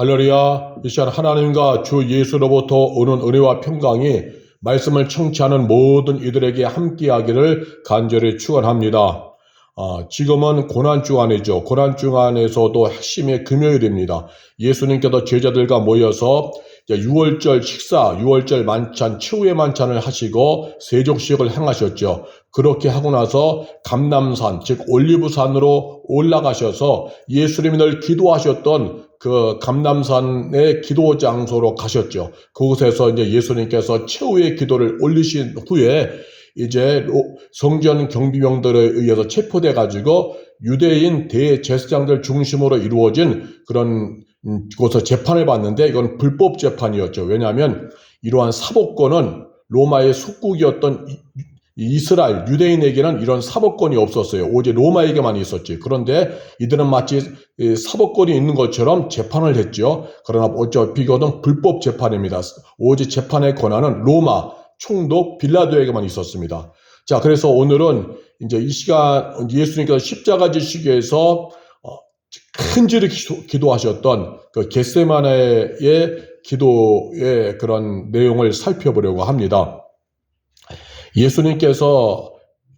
할렐루야. 이 시간 하나님과 주 예수로부터 오는 은혜와 평강이 말씀을 청취하는 모든 이들에게 함께하기를 간절히 축원합니다. 지금은 고난주간이죠. 고난주간에서도 핵심의 금요일입니다. 예수님께서 제자들과 모여서 6월절 식사, 6월절 만찬, 최후의 만찬을 하시고 세족식을 행하셨죠. 그렇게 하고 나서 감람산, 즉 올리브산으로 올라가셔서 예수님이 늘 기도하셨던 그 감람산의 기도 장소로 가셨죠. 그곳에서 이제 예수님께서 최후의 기도를 올리신 후에 이제 성전 경비병들에 의해서 체포돼 가지고 유대인 대제사장들 중심으로 이루어진 그런 곳에서 재판을 받는데 이건 불법 재판이었죠. 왜냐하면 이러한 사법권은 로마의 속국이었던 이스라엘 유대인에게는 이런 사법권이 없었어요. 오직 로마에게만 있었지. 그런데 이들은 마치 사법권이 있는 것처럼 재판을 했죠. 그러나 어차피 이것은 불법 재판입니다. 오직 재판의 권한은 로마 총독 빌라도에게만 있었습니다. 자, 그래서 오늘은 이제 이 시간 예수님께서 십자가 지시기에서 큰절히 기도하셨던 그 겟세마네의 기도의 그런 내용을 살펴보려고 합니다. 예수님께서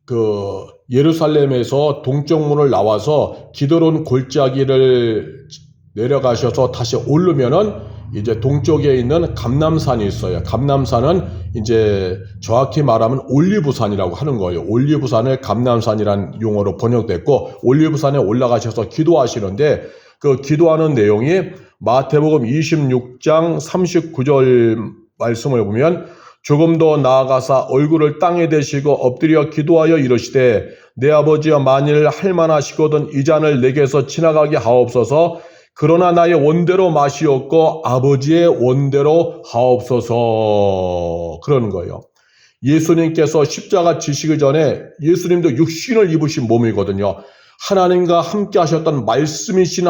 그 예루살렘에서 동쪽문을 나와서 기드론 골짜기를 내려가셔서 다시 오르면은 이제 동쪽에 있는 감람산이 있어요. 감람산은 이제 정확히 말하면 올리브산이라고 하는 거예요. 올리브산을 감람산이라는 용어로 번역됐고 올리브산에 올라가셔서 기도하시는데 그 기도하는 내용이 마태복음 26장 39절 말씀을 보면 조금 더 나아가사 얼굴을 땅에 대시고 엎드려 기도하여 이르시되 내 아버지여 만일 할만하시거든 이 잔을 내게서 지나가게 하옵소서. 그러나 나의 원대로 마시옵고 아버지의 원대로 하옵소서. 그러는 거예요. 예수님께서 십자가 지시기 전에 예수님도 육신을 입으신 몸이거든요. 하나님과 함께 하셨던 말씀이신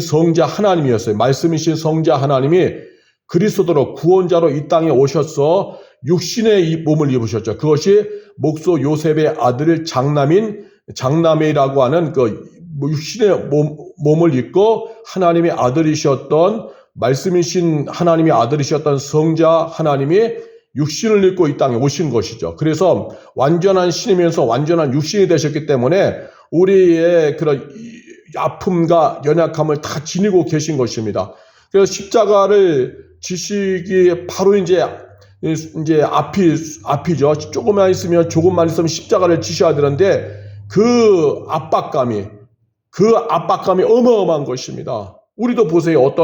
성자 하나님이었어요. 말씀이신 성자 하나님이 그리스도로 구원자로 이 땅에 오셔서 육신의 몸을 입으셨죠. 그것이 목소 요셉의 아들 장남이라고 하는 그 육신의 몸을 입고 하나님의 아들이셨던 말씀이신 하나님의 아들이셨던 성자 하나님이 육신을 입고 이 땅에 오신 것이죠. 그래서 완전한 신이면서 완전한 육신이 되셨기 때문에 우리의 그런 아픔과 연약함을 다 지니고 계신 것입니다. 그래서 십자가를 지시기에 바로 이제 앞이죠. 조금만 있으면 십자가를 지셔야 되는데 그 압박감이 어마어마한 것입니다. 우리도 보세요.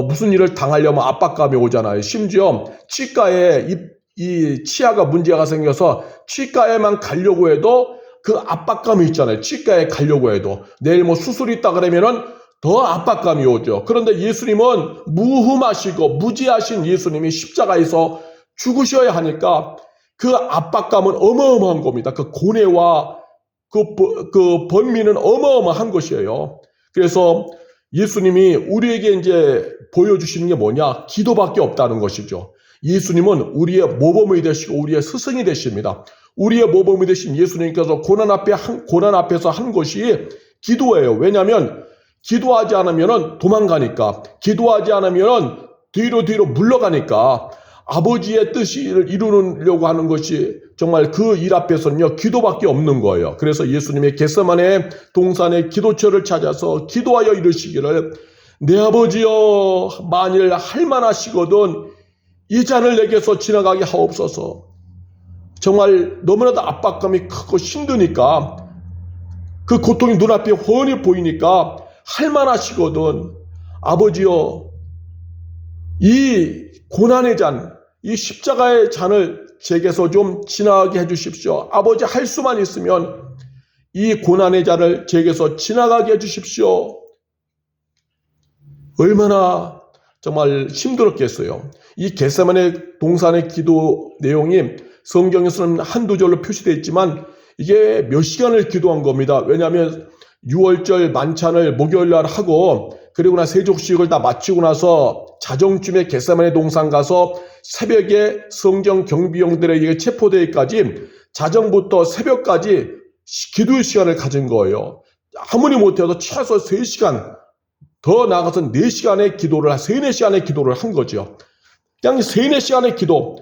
무슨 일을 당하려면 압박감이 오잖아요. 심지어 치과에 이 치아가 문제가 생겨서 치과에만 가려고 해도 그 압박감이 있잖아요. 치과에 가려고 해도 내일 수술이 있다 그러면은 더 압박감이 오죠. 그런데 예수님은 무흠하시고 무지하신 예수님이 십자가에서 죽으셔야 하니까 그 압박감은 어마어마한 겁니다. 그 고뇌와 그 번민은 어마어마한 것이에요. 그래서 예수님이 우리에게 이제 보여주시는 게 뭐냐? 기도밖에 없다는 것이죠. 예수님은 우리의 모범이 되시고 우리의 스승이 되십니다. 우리의 모범이 되신 예수님께서 고난 앞에서 한 것이 기도예요. 왜냐하면 기도하지 않으면 도망가니까, 기도하지 않으면 뒤로 물러가니까 아버지의 뜻을 이루려고 하는 것이 정말 그 일 앞에서는요 기도밖에 없는 거예요. 그래서 예수님의 겟세마네 동산의 기도처를 찾아서 기도하여 이르시기를 내 아버지여 만일 할만하시거든 이 잔을 내게서 지나가게 하옵소서. 정말 너무나도 압박감이 크고 힘드니까 그 고통이 눈앞에 훤히 보이니까 할만하시거든 아버지여 이 고난의 잔, 이 십자가의 잔을 제게서 좀 지나가게 해주십시오. 아버지 할 수만 있으면 이 고난의 잔을 제게서 지나가게 해주십시오. 얼마나 정말 힘들었겠어요. 이 겟세마네 동산의 기도 내용이 성경에서는 한두 절로 표시되어 있지만 이게 몇 시간을 기도한 겁니다. 왜냐하면 6월절 만찬을 목요일날 하고 그리고 나 세족식을 다 마치고 나서 자정쯤에 겟세마네 동산 가서 새벽에 성전 경비병들에게 체포되기까지 자정부터 새벽까지 기도의 시간을 가진 거예요. 아무리 못해도 최소 3시간 더 나아가서 4시간의 기도를, 3, 4시간의 기도를 한 거죠. 그냥 3, 4시간의 기도.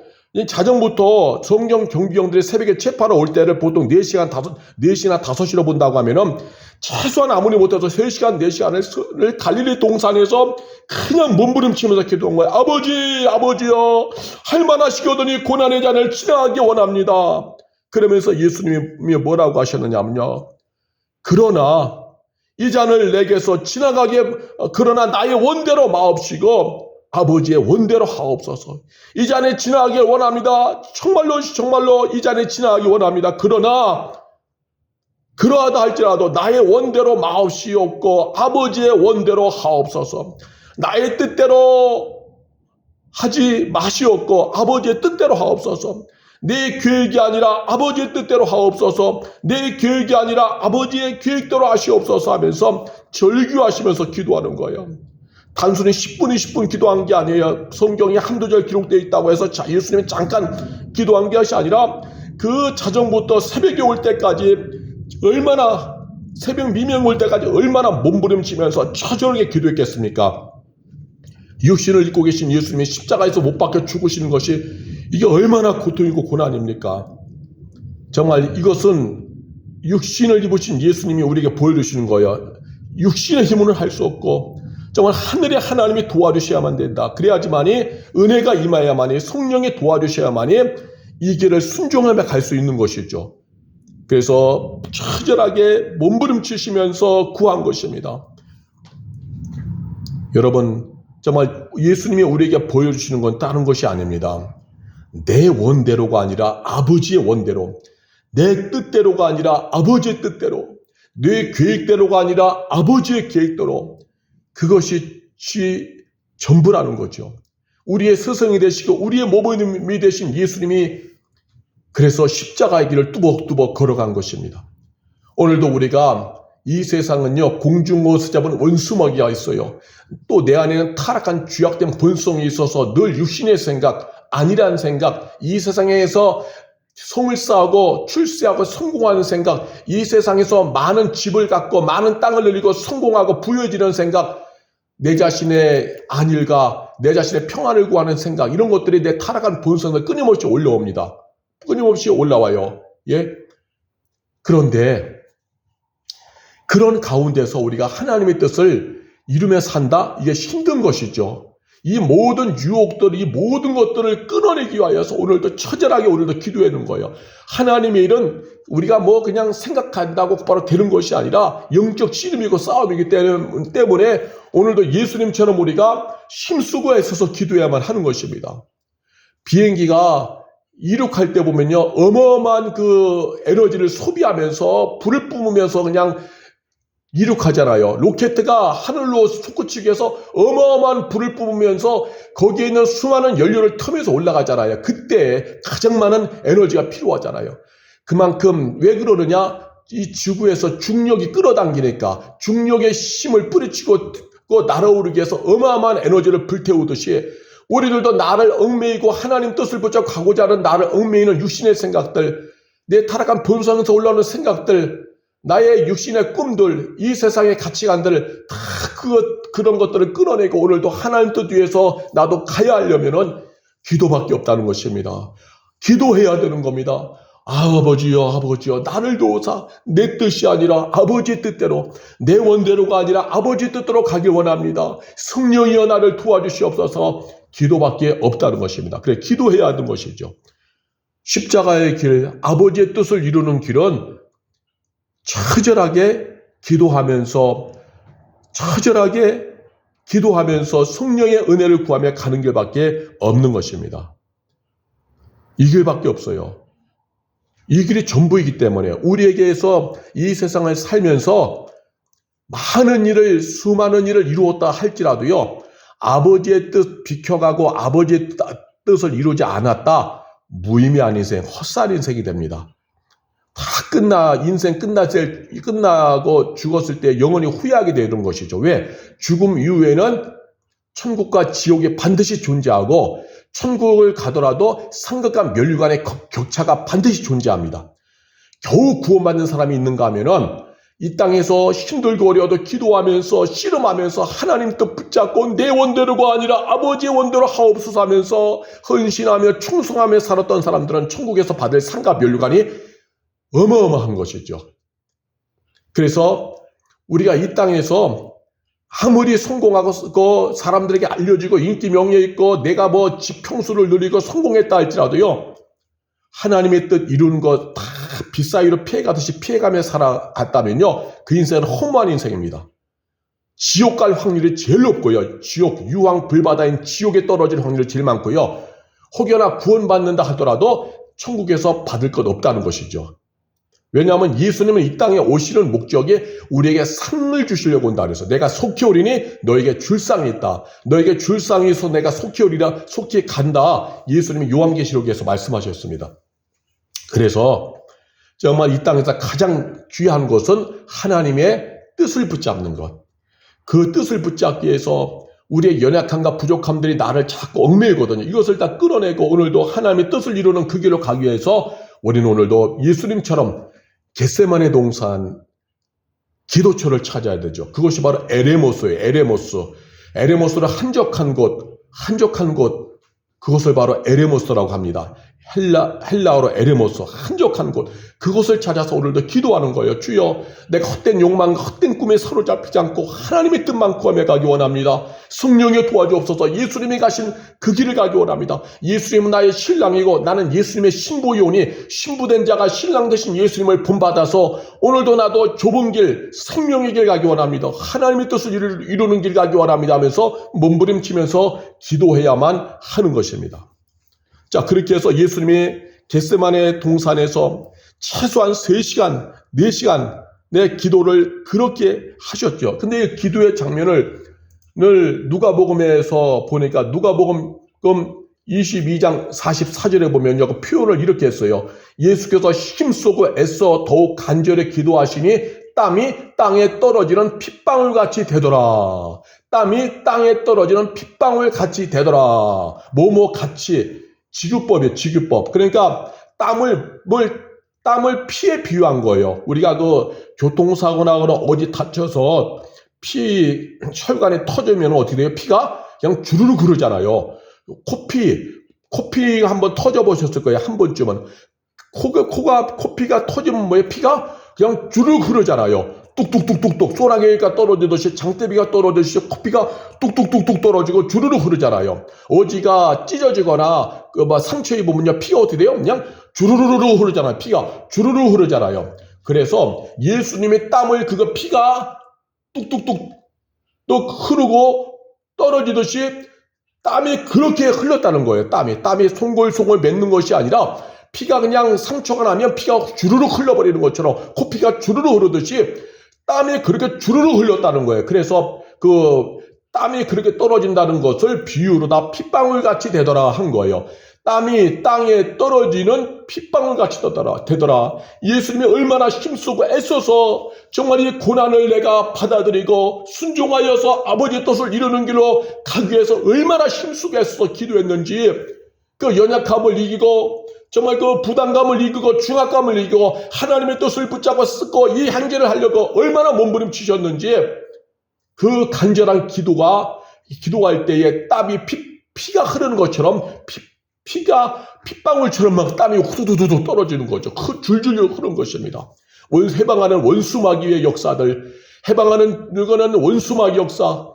자정부터 성경 경비병들이 새벽에 체파로 올 때를 보통 4시간, 4시나 5시로 본다고 하면은 최소한 아무리 못해도 3시간, 4시간을 갈릴리 동산에서 그냥 몸부림치면서 기도한 거예요. 아버지여, 할만하시거든요. 고난의 잔을 지나가기 원합니다. 그러면서 예수님이 뭐라고 하셨느냐면요. 그러나 이 잔을 내게서 지나가게, 그러나 나의 원대로 마옵시고 아버지의 원대로 하옵소서. 이 잔에 지나가길 원합니다. 정말로 이 잔에 지나가기 원합니다. 그러나 그러하다 할지라도 나의 원대로 마옵시옵고 아버지의 원대로 하옵소서. 나의 뜻대로 하지 마시옵고 아버지의 뜻대로 하옵소서. 내 계획이 아니라 아버지의 뜻대로 하옵소서. 내 계획이 아니라 아버지의 계획대로 하시옵소서 하면서 절규하시면서 기도하는 거예요. 단순히 10분, 20분 기도한 게 아니에요. 성경에 한두 절 기록되어 있다고 해서 예수님이 잠깐 기도한 것이 아니라 그 자정부터 새벽에 올 때까지 얼마나, 새벽 미명 올 때까지 얼마나 몸부림치면서 처절하게 기도했겠습니까? 육신을 입고 계신 예수님이 십자가에서 못 박혀 죽으시는 것이 이게 얼마나 고통이고 고난입니까? 정말 이것은 육신을 입으신 예수님이 우리에게 보여주시는 거예요. 육신의 힘으로는 할 수 없고 정말 하늘의 하나님이 도와주셔야만 된다. 그래야지만이 은혜가 임하야만이 성령이 도와주셔야만이 이 길을 순종하며 갈 수 있는 것이죠. 그래서 처절하게 몸부림치시면서 구한 것입니다. 여러분, 정말 예수님이 우리에게 보여주시는 건 다른 것이 아닙니다. 내 원대로가 아니라 아버지의 원대로, 내 뜻대로가 아니라 아버지의 뜻대로, 내 계획대로가 아니라 아버지의 계획대로, 그것이 전부라는 거죠. 우리의 스승이 되시고 우리의 모범이 되신 예수님이 그래서 십자가의 길을 뚜벅뚜벅 걸어간 것입니다. 오늘도 우리가 이 세상은요, 공중에서 잡은 원수먹이가 있어요. 또 내 안에는 타락한 죄악된 본성이 있어서 늘 육신의 생각, 아니란 생각, 이 세상에서 성을 쌓고 출세하고 성공하는 생각, 이 세상에서 많은 집을 갖고 많은 땅을 늘리고 성공하고 부유해지는 생각, 내 자신의 안일과 내 자신의 평안을 구하는 생각, 이런 것들이 내 타락한 본성을 끊임없이 올라옵니다. 끊임없이 올라와요. 예? 그런데 그런 가운데서 우리가 하나님의 뜻을 이루며 산다? 이게 힘든 것이죠. 이 모든 유혹들, 이 모든 것들을 끊어내기 위하여서 오늘도 처절하게 오늘도 기도해 놓은 거예요. 하나님의 일은 우리가 뭐 그냥 생각한다고 바로 되는 것이 아니라 영적 씨름이고 싸움이기 때문에 오늘도 예수님처럼 우리가 힘쓰고 애써서 기도해야만 하는 것입니다. 비행기가 이륙할 때 보면요, 어마어마한 그 에너지를 소비하면서 불을 뿜으면서 그냥 이륙하잖아요. 로켓가 하늘로 솟구치기 위해서 어마어마한 불을 뿜으면서 거기에 있는 수많은 연료를 터면서 올라가잖아요. 그때 가장 많은 에너지가 필요하잖아요. 그만큼 왜 그러느냐? 이 지구에서 중력이 끌어당기니까 중력의 힘을 뿌리치고 날아오르기 위해서 어마어마한 에너지를 불태우듯이 우리들도 나를 얽매이고 하나님 뜻을 붙잡고 가고자 하는 나를 얽매이는 육신의 생각들, 내 타락한 본성에서 올라오는 생각들, 나의 육신의 꿈들, 이 세상의 가치관들 다 그런 것들을 끊어내고 오늘도 하나님 뜻 위해서 나도 가야 하려면은 기도밖에 없다는 것입니다. 기도해야 되는 겁니다. 아버지여 나를 도우사 내 뜻이 아니라 아버지의 뜻대로, 내 원대로가 아니라 아버지의 뜻대로 가길 원합니다. 성령이여 나를 도와주시옵소서. 기도밖에 없다는 것입니다. 그래, 기도해야 하는 것이죠. 십자가의 길, 아버지의 뜻을 이루는 길은 처절하게 기도하면서 성령의 은혜를 구하며 가는 길밖에 없는 것입니다. 이 길밖에 없어요. 이 길이 전부이기 때문에 우리에게서 이 세상을 살면서 수많은 일을 이루었다 할지라도요, 아버지의 뜻 비켜가고 아버지의 뜻을 이루지 않았다, 무의미한 인생, 헛살 인생이 됩니다. 인생 끝나고 죽었을 때 영원히 후회하게 되는 것이죠. 왜? 죽음 이후에는 천국과 지옥이 반드시 존재하고 천국을 가더라도 상급과 멸류관의 격차가 반드시 존재합니다. 겨우 구원받는 사람이 있는가 하면은 이 땅에서 힘들고 어려워도 기도하면서 씨름하면서 하나님 뜻 붙잡고 내 원대로가 아니라 아버지의 원대로 하옵소서 하면서 헌신하며 충성하며 살았던 사람들은 천국에서 받을 상과 면류관이 어마어마한 것이죠. 그래서 우리가 이 땅에서 아무리 성공하고 사람들에게 알려지고 인기 명예 있고 내가 뭐 지평수를 누리고 성공했다 할지라도요, 하나님의 뜻 이루는 거 다 빗사이로 피해가듯이 피해가며 살아갔다면요, 그 인생은 허무한 인생입니다. 지옥 갈 확률이 제일 높고요, 지옥, 유황 불바다인 지옥에 떨어질 확률이 제일 많고요, 혹여나 구원받는다 하더라도 천국에서 받을 것 없다는 것이죠. 왜냐하면 예수님은 이 땅에 오시는 목적이 우리에게 상을 주시려고 온다 그래서 내가 속히 오리니 너에게 줄상이 있다. 너에게 줄상이 있어 내가 속히 오리라, 속히 간다. 예수님이 요한계시록에서 말씀하셨습니다. 그래서 정말 이 땅에서 가장 귀한 것은 하나님의 뜻을 붙잡는 것. 그 뜻을 붙잡기 위해서 우리의 연약함과 부족함들이 나를 자꾸 얽매이거든요. 이것을 다 끌어내고 오늘도 하나님의 뜻을 이루는 그 길로 가기 위해서 우리는 오늘도 예수님처럼 겟세마네 동산 기도처를 찾아야 되죠. 그것이 바로 에레모스예요. 에레모스를 한적한 곳, 그것을 바로 에레모스라고 합니다. 헬라어로 에레모스, 한적한 곳, 그것을 찾아서 오늘도 기도하는 거예요. 주여, 내가 헛된 욕망과 헛된 꿈에 사로잡히지 않고 하나님의 뜻만 구하며 가기 원합니다. 성령에 도와주옵소서. 예수님이 가신 그 길을 가기 원합니다. 예수님은 나의 신랑이고 나는 예수님의 신부이오니 신부된 자가 신랑 되신 예수님을 본받아서 오늘도 나도 좁은 길, 생명의 길 가기 원합니다. 하나님의 뜻을 이루는 길 가기 원합니다 하면서 몸부림치면서 기도해야만 하는 것입니다. 자, 그렇게 해서 예수님이 겟세마네 동산에서 최소한 3시간, 4시간 내 기도를 그렇게 하셨죠. 근데 이 기도의 장면을 누가복음에서 보니까 누가복음 22장 44절에 보면요, 그 표현을 이렇게 했어요. 예수께서 힘쓰고 애써 더욱 간절히 기도하시니 땀이 땅에 떨어지는 핏방울 같이 되더라. 땀이 땅에 떨어지는 핏방울 같이 되더라. 뭐뭐 같이. 지규법이에요, 지규법. 그러니까 땀을 피에 비유한 거예요. 우리가 그 교통사고 나거나 어디 다쳐서 혈관이 터지면 어떻게 돼요? 피가 그냥 주르르 흐르잖아요. 코피가 한번 터져보셨을 거예요. 한 번쯤은. 코피가 터지면 뭐예요? 피가 그냥 주르르 흐르잖아요. 뚝뚝뚝뚝뚝 소나기가 떨어지듯이 장대비가 떨어지듯이 코피가 뚝뚝뚝뚝 떨어지고 주르르 흐르잖아요. 어지가 찢어지거나 상처 입으면요, 피가 어떻게 돼요? 그냥 주르르르 흐르잖아요. 피가 주르르 흐르잖아요. 그래서 예수님의 땀을 피가 뚝뚝뚝 또 흐르고 떨어지듯이 땀이 그렇게 흘렀다는 거예요. 땀이 송골송골 맺는 것이 아니라 피가 그냥 상처가 나면 피가 주르르 흘러버리는 것처럼 코피가 주르르 흐르듯이 땀이 그렇게 주르르 흘렸다는 거예요. 그래서 그 땀이 그렇게 떨어진다는 것을 비유로 다 핏방울 같이 되더라 한 거예요. 땀이 땅에 떨어지는 핏방울 같이 되더라. 예수님이 얼마나 힘쓰고 애써서 정말 이 고난을 내가 받아들이고 순종하여서 아버지의 뜻을 이루는 길로 가기 위해서 얼마나 힘쓰고 애써서 기도했는지, 그 연약함을 이기고 정말 그 부담감을 이기고 중압감을 이기고 하나님의 뜻을 붙잡고 쓰고 이 행제를 하려고 얼마나 몸부림치셨는지, 그 간절한 기도할 때에 땀이 피가 흐르는 것처럼 피가 핏방울처럼 막 땀이 후두두두 떨어지는 거죠. 그 줄줄 흐르는 것입니다. 해방하는 원수마귀의 역사들, 해방하는 이거는 원수마귀 역사,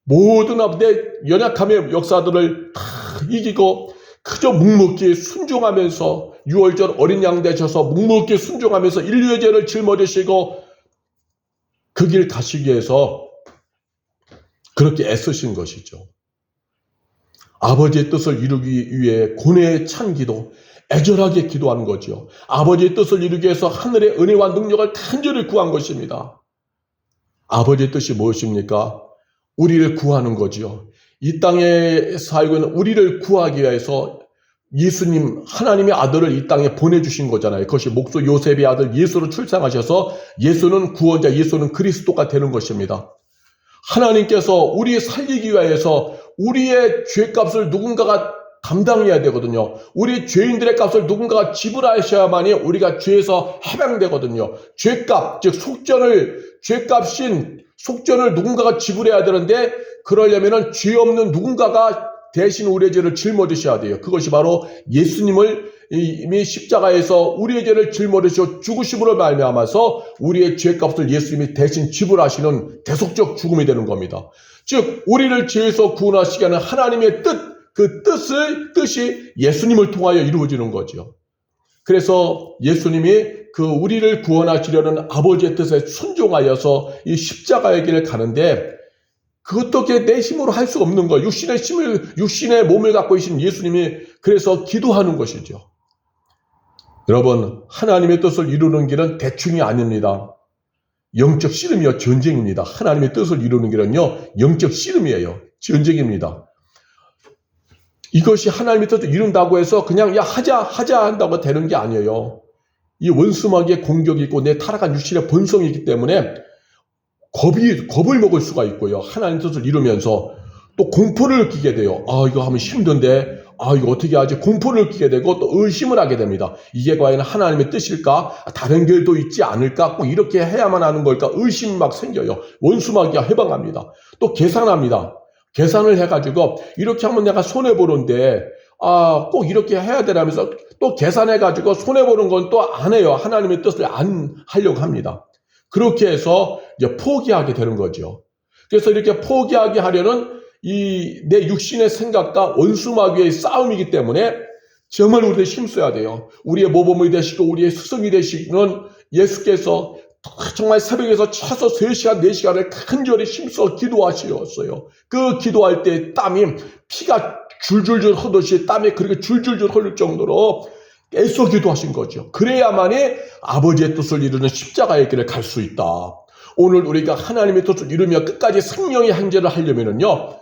모든 내 연약함의 역사들을 다 이기고 그저 묵묵히 순종하면서 6월절 어린 양 되셔서 묵묵히 순종하면서 인류의 죄를 짊어지시고 그 길 가시기 위해서 그렇게 애쓰신 것이죠. 아버지의 뜻을 이루기 위해 고뇌에 찬 기도, 애절하게 기도하는 거죠. 아버지의 뜻을 이루기 위해서 하늘의 은혜와 능력을 간절히 구한 것입니다. 아버지의 뜻이 무엇입니까? 우리를 구하는 거죠. 이 땅에 살고 있는 우리를 구하기 위해서 예수님, 하나님의 아들을 이 땅에 보내주신 거잖아요. 그것이 목수 요셉의 아들 예수를 출생하셔서 예수는 구원자, 예수는 그리스도가 되는 것입니다. 하나님께서 우리 살리기 위해서 우리의 죄값을 누군가가 감당해야 되거든요. 우리 죄인들의 값을 누군가가 지불하셔야만이 우리가 죄에서 해방되거든요. 죄값, 즉 죄값인 속전을 누군가가 지불해야 되는데, 그러려면은 죄 없는 누군가가 대신 우리의 죄를 짊어지셔야 돼요. 그것이 바로 예수님을 이미 십자가에서 우리의 죄를 짊어지셔 죽으심으로 말미암아서 우리의 죄값을 예수님이 대신 지불하시는 대속적 죽음이 되는 겁니다. 즉 우리를 죄에서 구원하시게 하는 하나님의 뜻, 그 뜻이 예수님을 통하여 이루어지는 거죠. 그래서 예수님이 그 우리를 구원하시려는 아버지의 뜻에 순종하여서 이 십자가의 길을 가는데, 그것도 내 힘으로 할 수 없는 거예요. 육신의 몸을 갖고 계신 예수님이 그래서 기도하는 것이죠. 여러분, 하나님의 뜻을 이루는 길은 대충이 아닙니다. 영적 씨름이요, 전쟁입니다. 하나님의 뜻을 이루는 길은요, 영적 씨름이에요. 전쟁입니다. 이것이 하나님의 뜻을 이룬다고 해서 그냥 하자 한다고 되는 게 아니에요. 이 원수마귀의 공격이 있고 내 타락한 육신의 본성이 있기 때문에 겁을 먹을 수가 있고요. 하나님 뜻을 이루면서 또 공포를 느끼게 돼요. 이거 하면 힘든데, 이거 어떻게 하지? 공포를 느끼게 되고 또 의심을 하게 됩니다. 이게 과연 하나님의 뜻일까? 다른 길도 있지 않을까? 꼭 이렇게 해야만 하는 걸까? 의심이 막 생겨요. 원수마귀가 해방합니다. 또 계산합니다. 계산을 해가지고 이렇게 하면 내가 손해보는데 꼭 이렇게 해야 되라면서 또 계산해가지고 손해보는 건 또 안 해요. 하나님의 뜻을 안 하려고 합니다. 그렇게 해서 이제 포기하게 되는 거죠. 그래서 이렇게 포기하게 하려는 내 육신의 생각과 원수마귀의 싸움이기 때문에 정말 우리를 힘써야 돼요. 우리의 모범이 되시고 우리의 스승이 되시는 예수께서 정말 새벽에서 최소 3시간, 4시간을 간절히 힘써 기도하셨어요. 그 기도할 때 피가 줄줄줄 흐르듯이 땀이 그렇게 줄줄줄 흐를 정도로 애써 기도하신 거죠. 그래야만이 아버지의 뜻을 이루는 십자가의 길을 갈 수 있다. 오늘 우리가 하나님의 뜻을 이루며 끝까지 생명의 항제를 하려면은요,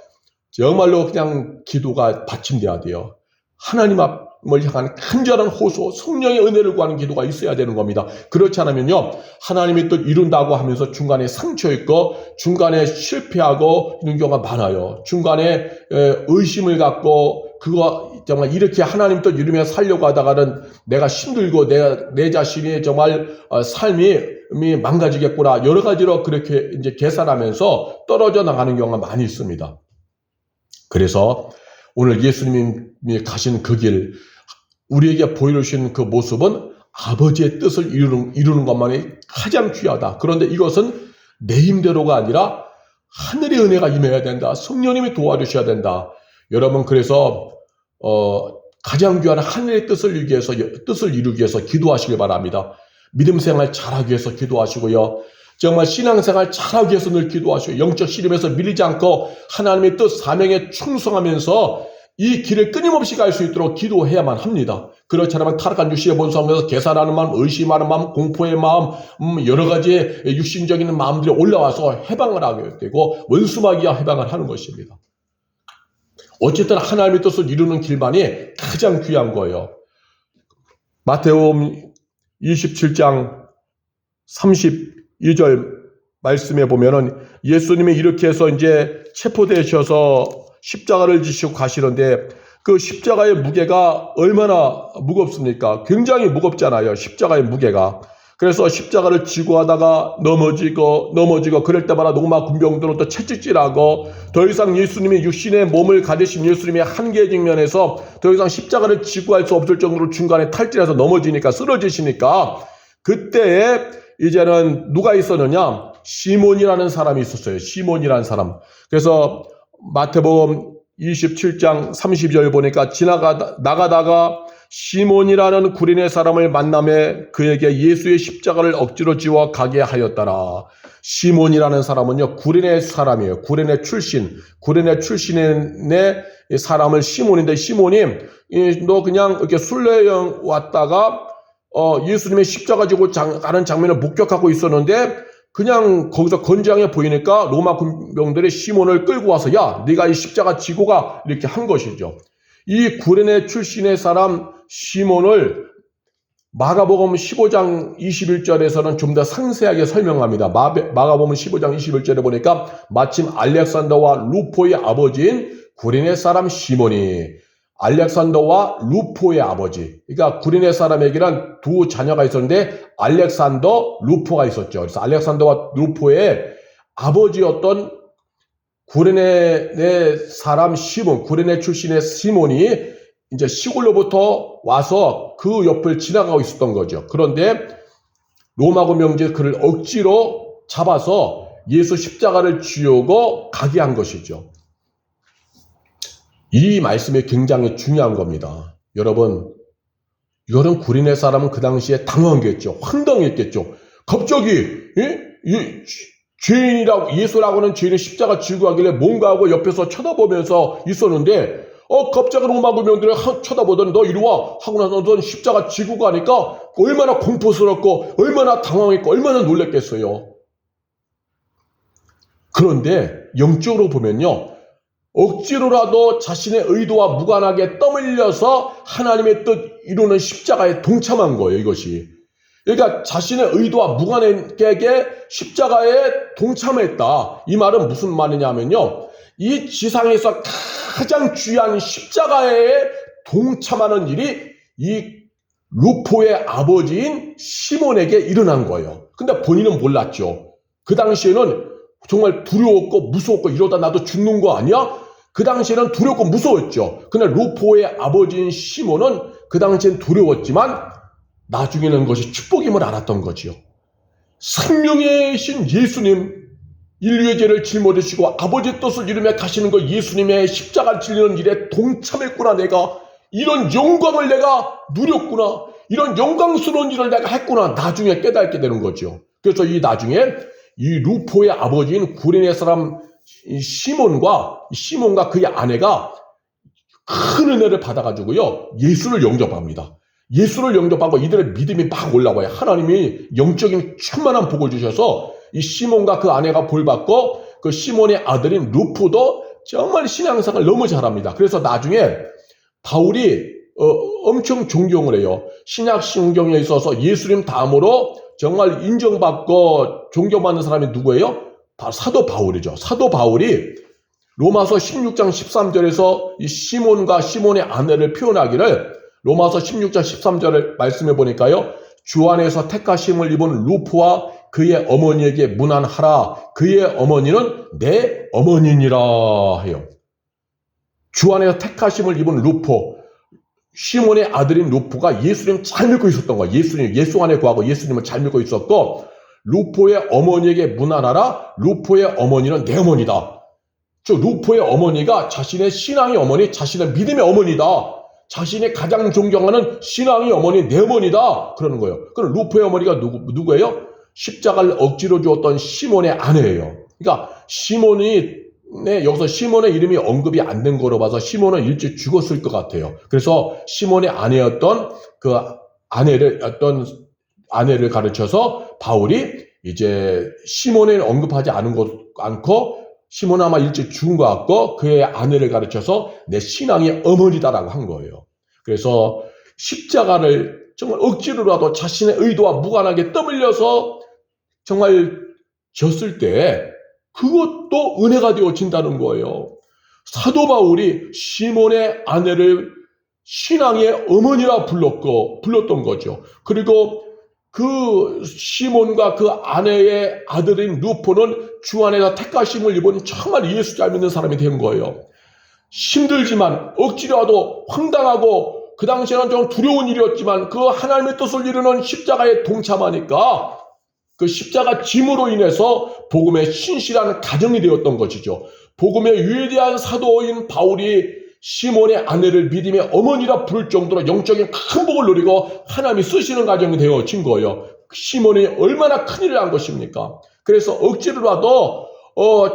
정말로 그냥 기도가 받침돼야 돼요. 하나님 앞을 향한 간절한 호소, 성령의 은혜를 구하는 기도가 있어야 되는 겁니다. 그렇지 않으면요, 하나님의 뜻 이룬다고 하면서 중간에 상처 있고 중간에 실패하고 있는 경우가 많아요. 중간에 의심을 갖고 정말 이렇게 하나님 뜻 이루며 살려고 하다가는 내가 힘들고 내 자신이 정말 삶이 망가지겠구나, 여러 가지로 그렇게 이제 계산하면서 떨어져 나가는 경우가 많이 있습니다. 그래서 오늘 예수님이 가신 그 길, 우리에게 보여주신 그 모습은 아버지의 뜻을 이루는 것만이 가장 귀하다. 그런데 이것은 내 힘대로가 아니라 하늘의 은혜가 임해야 된다. 성령님이 도와주셔야 된다. 여러분, 그래서 가장 귀한 하늘의 뜻을 이루기 위해서 기도하시길 바랍니다. 믿음 생활 잘하기 위해서 기도하시고요. 정말 신앙생활 잘하기 위해서 늘 기도하시고 영적 씨름에서 밀리지 않고 하나님의 뜻 사명에 충성하면서 이 길을 끊임없이 갈 수 있도록 기도해야만 합니다. 그렇지 않으면 타락한 육신의 본성에서 계산하는 마음, 의심하는 마음, 공포의 마음, 여러 가지 육신적인 마음들이 올라와서 해방을 하게 되고 원수마귀와 해방을 하는 것입니다. 어쨌든 하나님의 뜻을 이루는 길만이 가장 귀한 거예요. 마태복음 27장 32절 말씀에 보면은 예수님이 이렇게 해서 이제 체포되셔서 십자가를 지시고 가시는데, 그 십자가의 무게가 얼마나 무겁습니까? 굉장히 무겁잖아요, 십자가의 무게가. 그래서 십자가를 지고 하다가 넘어지고 그럴 때마다 로마 군병들은 또 채찍질하고, 더 이상 예수님이 육신의 몸을 가지신 예수님의 한계 직면에서 더 이상 십자가를 지고 할 수 없을 정도로 중간에 탈진해서 넘어지니까, 쓰러지시니까, 그때에 이제는 누가 있었느냐? 시몬이라는 사람이 있었어요. 시몬이라는 사람. 그래서 마태복음 27장 32절 보니까 나가다가 시몬이라는 구린의 사람을 만남에 그에게 예수의 십자가를 억지로 지워 가게 하였더라. 시몬이라는 사람은요, 구린의 사람이에요. 구린의 출신의 사람을 시몬인데, 시몬이 너 그냥 이렇게 순례여행 왔다가 예수님의 십자가 지고 가는 장면을 목격하고 있었는데, 그냥 거기서 건장해 보이니까 로마 군병들이 시몬을 끌고 와서 야, 네가 이 십자가 지고 가, 이렇게 한 것이죠. 이 구레네 출신의 사람 시몬을 마가복음 15장 21절에서는 좀 더 상세하게 설명합니다. 마가복음 15장 21절에 보니까 마침 알렉산더와 루포의 아버지인 구레네 사람 시몬이 알렉산더와 루포의 아버지. 그러니까 구레네 사람에게는 두 자녀가 있었는데 알렉산더, 루포가 있었죠. 그래서 알렉산더와 루포의 아버지였던 구레네 사람 시몬, 구레네 출신의 시몬이 이제 시골로부터 와서 그 옆을 지나가고 있었던 거죠. 그런데 로마군 명제에 그를 억지로 잡아서 예수 십자가를 지우고 가게 한 것이죠. 이 말씀이 굉장히 중요한 겁니다. 여러분, 이거는 구레네 사람은 그 당시에 당황했겠죠. 황당했겠죠. 갑자기 죄인이라고, 예수라고 하는 죄인을 십자가 지고 가길래 뭔가 하고 옆에서 쳐다보면서 있었는데 갑자기 로마군 명들이 쳐다보더니 너 이리 와 하고 나서 넌 십자가 지고 가니까 얼마나 공포스럽고 얼마나 당황했고 얼마나 놀랬겠어요. 그런데 영적으로 보면요, 억지로라도 자신의 의도와 무관하게 떠밀려서 하나님의 뜻 이루는 십자가에 동참한 거예요, 이것이. 그러니까 자신의 의도와 무관하게 십자가에 동참했다. 이 말은 무슨 말이냐면요, 이 지상에서 가장 귀한 십자가에 동참하는 일이 이 루포의 아버지인 시몬에게 일어난 거예요. 근데 본인은 몰랐죠. 그 당시에는 정말 두려웠고 무서웠고 이러다 나도 죽는 거 아니야? 그 당시에는 두렵고 무서웠죠. 근데 루포의 아버지인 시몬은 그 당시엔 두려웠지만 나중에는 것이 축복임을 알았던 거지요. 생명의 신 예수님, 인류의 죄를 짊어지시고 아버지 뜻을 이루며 가시는 그 예수님의 십자가를 지르는 일에 동참했구나. 내가 이런 영광을 내가 누렸구나. 이런 영광스러운 일을 내가 했구나. 나중에 깨닫게 되는 거죠. 그래서 이 나중에 이 루포의 아버지인 구레네 사람 시몬과 그의 아내가 큰 은혜를 받아가지고요, 예수를 영접합니다. 예수를 영접하고 이들의 믿음이 막 올라와요. 하나님이 영적인 충만한 복을 주셔서 이 시몬과 그 아내가 볼받고 그 시몬의 아들인 루포도 정말 신앙생활을 너무 잘합니다. 그래서 나중에 바울이 엄청 존경을 해요. 신약 성경에 있어서 예수님 다음으로 정말 인정받고 존경받는 사람이 누구예요? 바로 사도 바울이죠. 사도 바울이 로마서 16장 13절에서 이 시몬과 시몬의 아내를 표현하기를, 로마서 16장 13절을 말씀해 보니까요, 주 안에서 택하심을 입은 루포와 그의 어머니에게 문안하라. 그의 어머니는 내 어머니니라 해요. 주 안에서 택하심을 입은 루포, 시몬의 아들인 루포가 예수님 잘 믿고 있었던 거야. 예수 안에 구하고 예수님을 잘 믿고 있었고, 루포의 어머니에게 문안하라. 루포의 어머니는 내 어머니다. 즉 루포의 어머니가 자신의 신앙의 어머니, 자신의 믿음의 어머니다. 자신이 가장 존경하는 신앙의 어머니, 내 어머니다. 그러는 거예요. 그럼 루포의 어머니가 누구예요? 십자가를 억지로 주었던 시몬의 아내예요. 그러니까 여기서 시몬의 이름이 언급이 안 된 거로 봐서 시몬은 일찍 죽었을 것 같아요. 그래서 시몬의 아내였던 그 아내를 가르쳐서 바울이 이제 시몬을 언급하지 않고 시몬은 아마 일찍 죽은 것 같고 그의 아내를 가르쳐서 내 신앙의 어머니다라고 한 거예요. 그래서 십자가를 정말 억지로라도 자신의 의도와 무관하게 떠밀려서 정말 졌을 때 그것도 은혜가 되어진다는 거예요. 사도 바울이 시몬의 아내를 신앙의 어머니라 불렀던 거죠. 그리고 그 시몬과 그 아내의 아들인 루포는 주 안에서 택하심을 입은 정말 예수 잘 믿는 사람이 된 거예요. 힘들지만 억지로라도 황당하고 그 당시에는 좀 두려운 일이었지만 그 하나님의 뜻을 이루는 십자가에 동참하니까 그 십자가 짐으로 인해서 복음의 신실한 가정이 되었던 것이죠. 복음의 위대한 사도인 바울이 시몬의 아내를 믿음의 어머니라 부를 정도로 영적인 큰 복을 누리고 하나님이 쓰시는 가정이 되어진 거예요. 시몬이 얼마나 큰일을 한 것입니까? 그래서 억지로라도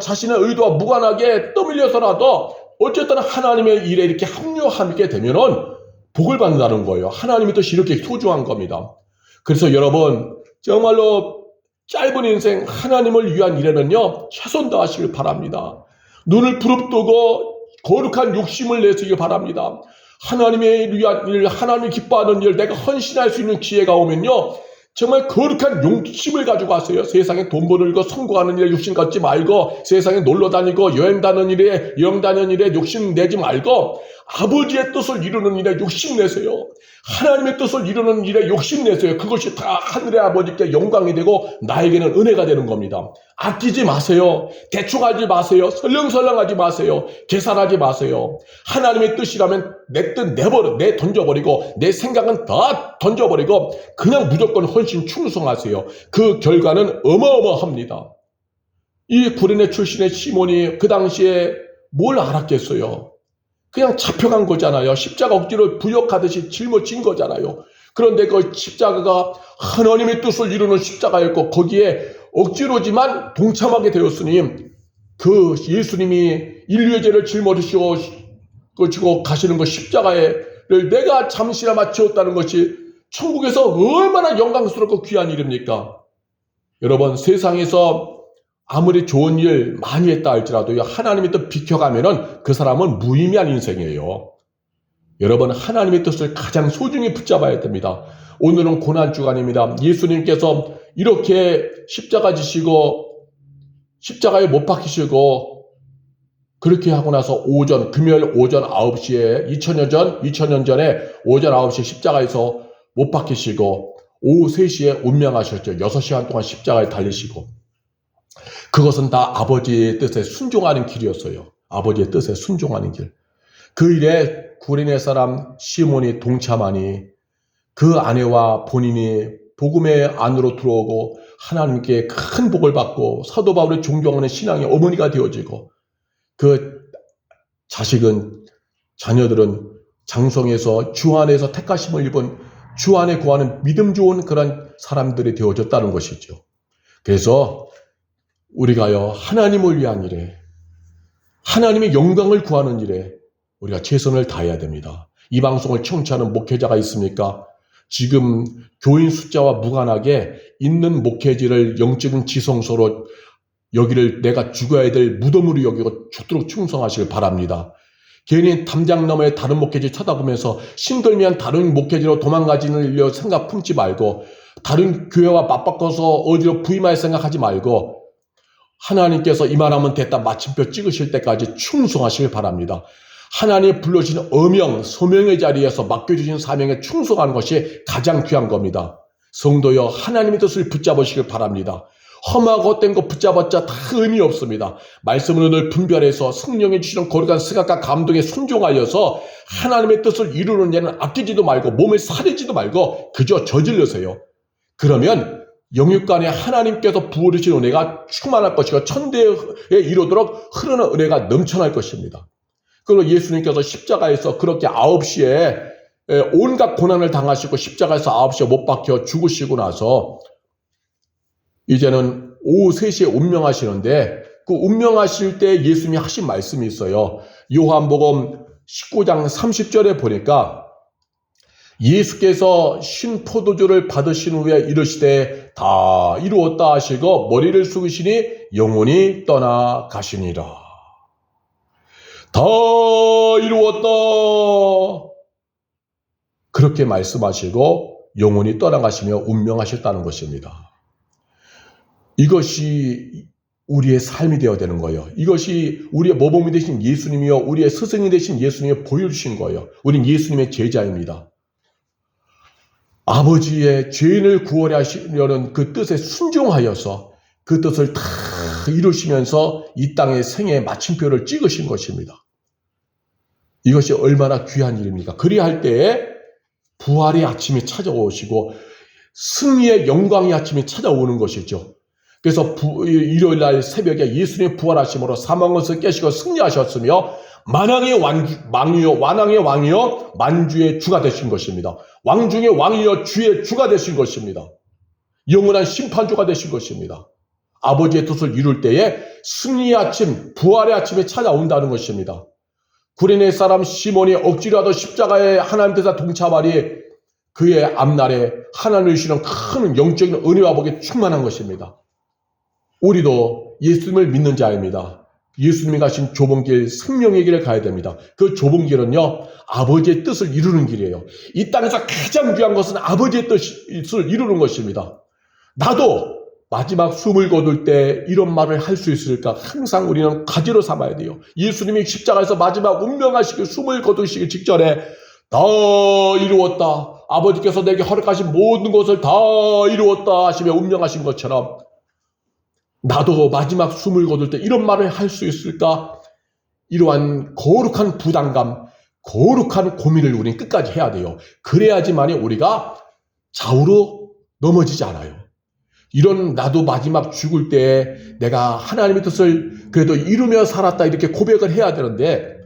자신의 의도와 무관하게 떠밀려서라도 어쨌든 하나님의 일에 이렇게 합류하게 되면은 복을 받는다는 거예요. 하나님의 뜻이 이렇게 소중한 겁니다. 그래서 여러분 정말로 짧은 인생 하나님을 위한 일에는요 최선 다하시길 바랍니다. 눈을 부릅뜨고 거룩한 욕심을 내시길 바랍니다. 하나님의 위한 일, 하나님이 기뻐하는 일, 내가 헌신할 수 있는 기회가 오면요 정말 거룩한 욕심을 가지고 하세요. 세상에 돈 벌고 성공하는 일에 욕심 갖지 말고, 세상에 놀러 다니고 여행 다니는 일에 욕심 내지 말고 아버지의 뜻을 이루는 일에 욕심내세요. 하나님의 뜻을 이루는 일에 욕심내세요. 그것이 다 하늘의 아버지께 영광이 되고 나에게는 은혜가 되는 겁니다. 아끼지 마세요. 대충하지 마세요. 설렁설렁하지 마세요. 계산하지 마세요. 하나님의 뜻이라면 내 뜻 던져버리고 내 생각은 다 던져버리고 그냥 무조건 헌신 충성하세요. 그 결과는 어마어마합니다. 이 구레네 출신의 시몬이 그 당시에 뭘 알았겠어요? 그냥 잡혀간 거잖아요. 십자가 억지로 부역하듯이 짊어진 거잖아요. 그런데 그 십자가가 하나님의 뜻을 이루는 십자가였고 거기에 억지로지만 동참하게 되었으니 그 예수님이 인류의 죄를 짊어지시고 가시는 그 십자가를 내가 잠시나마 지었다는 것이 천국에서 얼마나 영광스럽고 귀한 일입니까? 여러분, 세상에서 아무리 좋은 일 많이 했다 할지라도 하나님의 뜻 비켜가면은 그 사람은 무의미한 인생이에요. 여러분, 하나님의 뜻을 가장 소중히 붙잡아야 됩니다. 오늘은 고난주간입니다. 예수님께서 이렇게 십자가 지시고 십자가에 못 박히시고 그렇게 하고 나서 금요일 오전 9시에 2000년 전에 오전 9시에 십자가에서 못 박히시고 오후 3시에 운명하셨죠. 6시간 동안 십자가에 달리시고 그것은 다 아버지의 뜻에 순종하는 길이었어요. 아버지의 뜻에 순종하는 길. 그 일에 구레네 사람 시몬이 동참하니 그 아내와 본인이 복음의 안으로 들어오고 하나님께 큰 복을 받고 사도 바울의 존경하는 신앙의 어머니가 되어지고 그 자녀들은 장성에서 주 안에서 택하심을 입은 주 안에 구하는 믿음 좋은 그런 사람들이 되어졌다는 것이죠. 그래서 우리가요, 하나님을 위한 일에, 하나님의 영광을 구하는 일에 우리가 최선을 다해야 됩니다. 이 방송을 청취하는 목회자가 있습니까? 지금 교인 숫자와 무관하게 있는 목회지를 영적인 지성소로 여기를 내가 죽어야 될 무덤으로 여기고 죽도록 충성하시길 바랍니다. 괜히 담장 너머에 다른 목회지 쳐다보면서 신들미한 다른 목회지로 도망가지는 생각 품지 말고 다른 교회와 맞바꿔서 어디로 부임할 생각하지 말고 하나님께서 이만하면 됐다 마침표 찍으실 때까지 충성하시길 바랍니다. 하나님 불러주신 어명, 소명의 자리에서 맡겨주신 사명에 충성하는 것이 가장 귀한 겁니다. 성도여, 하나님의 뜻을 붙잡으시길 바랍니다. 험하고 헛된 거 붙잡았자 다 의미 없습니다. 말씀으로 늘 분별해서 성령이 주시는 거룩한 생각과 감동에 순종하여서 하나님의 뜻을 이루는 일은 아끼지도 말고 몸을 사리지도 말고 그저 저질러세요. 그러면 영육간에 하나님께서 부어주신 은혜가 충만할 것이고 천대에 이르도록 흐르는 은혜가 넘쳐날 것입니다. 그리고 예수님께서 십자가에서 그렇게 9시에 온갖 고난을 당하시고 십자가에서 9시에 못 박혀 죽으시고 나서 이제는 오후 3시에 운명하시는데 그 운명하실 때 예수님이 하신 말씀이 있어요. 요한복음 19장 30절에 보니까 예수께서 신 포도주를 받으신 후에 이르시되 다 이루었다 하시고 머리를 숙이시니 영혼이 떠나가시니라. 다 이루었다. 그렇게 말씀하시고 영혼이 떠나가시며 운명하셨다는 것입니다. 이것이 우리의 삶이 되어야 되는 거예요. 이것이 우리의 모범이 되신 예수님이요 우리의 스승이 되신 예수님이 보여주신 거예요. 우린 예수님의 제자입니다. 아버지의 죄인을 구원하려 하시려는 그 뜻에 순종하여서 그 뜻을 다 이루시면서 이 땅의 생애의 마침표를 찍으신 것입니다. 이것이 얼마나 귀한 일입니까? 그리할 때에 부활의 아침이 찾아오시고 승리의 영광의 아침이 찾아오는 것이죠. 그래서 일요일날 새벽에 예수님이 부활하심으로 사망에서 깨시고 승리하셨으며 만왕의 왕이요 만주의 주가 되신 것입니다. 왕 중의 왕이요 주의 주가 되신 것입니다. 영원한 심판주가 되신 것입니다. 아버지의 뜻을 이룰 때에 승리의 아침, 부활의 아침이 찾아온다는 것입니다. 구레네 사람 시몬이 억지로라도 십자가에 하나님 뜻에 동참하리 그의 앞날에 하나님을 주시는 큰 영적인 은혜와 복이 충만한 것입니다. 우리도 예수님을 믿는 자입니다. 예수님이 가신 좁은 길, 생명의 길을 가야 됩니다. 그 좁은 길은요, 아버지의 뜻을 이루는 길이에요. 이 땅에서 가장 귀한 것은 아버지의 뜻을 이루는 것입니다. 나도 마지막 숨을 거둘 때 이런 말을 할 수 있을까? 항상 우리는 가지로 삼아야 돼요. 예수님이 십자가에서 마지막 운명하시고 숨을 거두시기 직전에 다 이루었다. 아버지께서 내게 허락하신 모든 것을 다 이루었다 하시며 운명하신 것처럼 나도 마지막 숨을 거둘 때 이런 말을 할 수 있을까? 이러한 거룩한 부담감, 거룩한 고민을 우리는 끝까지 해야 돼요. 그래야지만 우리가 좌우로 넘어지지 않아요. 이런 나도 마지막 죽을 때 내가 하나님의 뜻을 그래도 이루며 살았다 이렇게 고백을 해야 되는데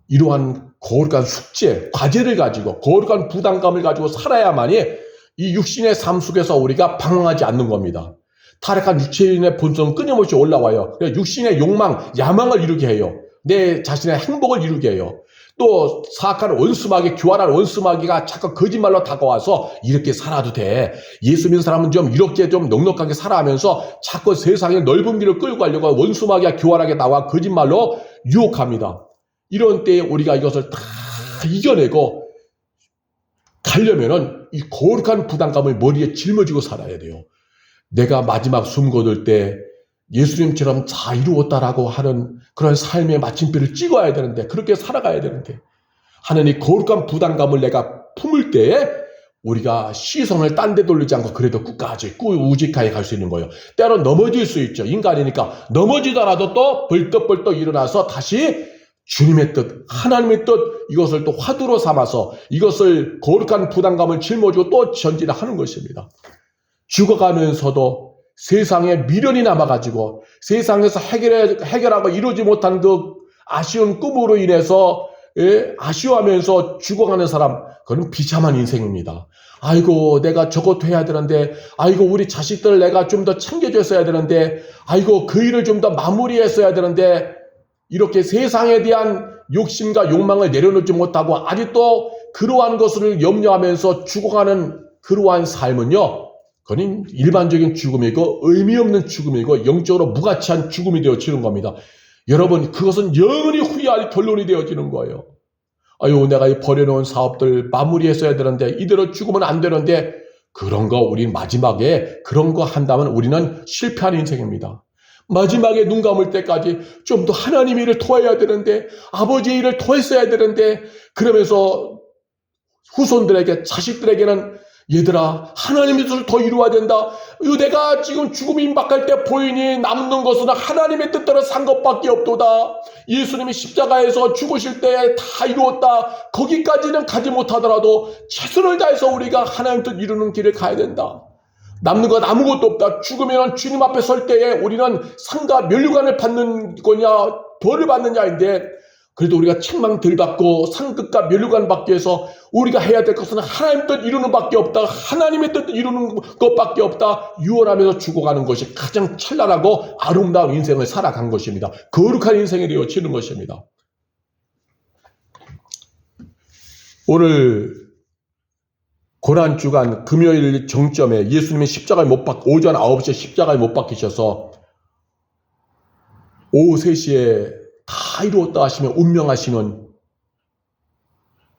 이러한 거룩한 숙제, 과제를 가지고 거룩한 부담감을 가지고 살아야만이 이 육신의 삶 속에서 우리가 방황하지 않는 겁니다. 타락한 육체인의 본성은 끊임없이 올라와요. 육신의 욕망, 야망을 이루게 해요. 내 자신의 행복을 이루게 해요. 또 사악한 원수마귀, 교활한 원수마귀가 자꾸 거짓말로 다가와서 이렇게 살아도 돼. 예수 믿는 사람은 좀 이렇게 좀 넉넉하게 살아가면서 자꾸 세상의 넓은 길을 끌고 가려고 원수마귀가 교활하게 나와 거짓말로 유혹합니다. 이런 때에 우리가 이것을 다 이겨내고 가려면은 이 거룩한 부담감을 머리에 짊어지고 살아야 돼요. 내가 마지막 숨 거둘 때 예수님처럼 다 이루었다라고 하는 그런 삶의 마침표를 찍어야 되는데 그렇게 살아가야 되는데 하는 이 거룩한 부담감을 내가 품을 때에 우리가 시선을 딴 데 돌리지 않고 그래도 끝까지 꾸우직하게 갈 수 있는 거예요. 때론 넘어질 수 있죠. 인간이니까 넘어지더라도 또 벌떡벌떡 일어나서 다시 주님의 뜻, 하나님의 뜻 이것을 또 화두로 삼아서 이것을 거룩한 부담감을 짊어지고 또 전진을 하는 것입니다. 죽어가면서도 세상에 미련이 남아가지고 세상에서 해결하고 이루지 못한 그 아쉬운 꿈으로 인해서 아쉬워하면서 죽어가는 사람, 그건 비참한 인생입니다. 아이고 내가 저것도 해야 되는데, 아이고 우리 자식들 내가 좀 더 챙겨줬어야 되는데, 아이고 그 일을 좀 더 마무리했어야 되는데, 이렇게 세상에 대한 욕심과 욕망을 내려놓지 못하고 아직도 그러한 것을 염려하면서 죽어가는 그러한 삶은요, 그건 일반적인 죽음이고 의미 없는 죽음이고 영적으로 무가치한 죽음이 되어지는 겁니다. 여러분, 그것은 영원히 후회할 결론이 되어지는 거예요. 아유, 내가 이 버려놓은 사업들 마무리했어야 되는데 이대로 죽으면 안 되는데, 그런 거 우리 마지막에 그런 거 한다면 우리는 실패한 인생입니다. 마지막에 눈 감을 때까지 좀 더 하나님 일을 도와야 되는데, 아버지의 일을 도했어야 되는데, 그러면서 후손들에게, 자식들에게는 얘들아 하나님의 뜻을 더 이루어야 된다. 내가 지금 죽음이 임박할 때 보이니 남는 것은 하나님의 뜻대로 산 것밖에 없도다. 예수님이 십자가에서 죽으실 때 다 이루었다. 거기까지는 가지 못하더라도 최선을 다해서 우리가 하나님의 뜻 이루는 길을 가야 된다. 남는 건 아무것도 없다. 죽으면 주님 앞에 설 때에 우리는 상과 면류관을 받는 거냐 벌을 받느냐인데, 그래도 우리가 책망 덜 받고 상급과 면류관 받기 위해서 우리가 해야 될 것은 하나님의 뜻 이루는 밖에 없다. 하나님의 뜻 이루는 것밖에 없다. 유언하면서 죽어가는 것이 가장 찬란하고 아름다운 인생을 살아간 것입니다. 거룩한 인생이 되어지는 것입니다. 오늘 고난주간 금요일 정점에 예수님이 십자가에 오전 9시에 십자가에 못 박히셔서 오후 3시에 다 이루었다 하시며 운명하시는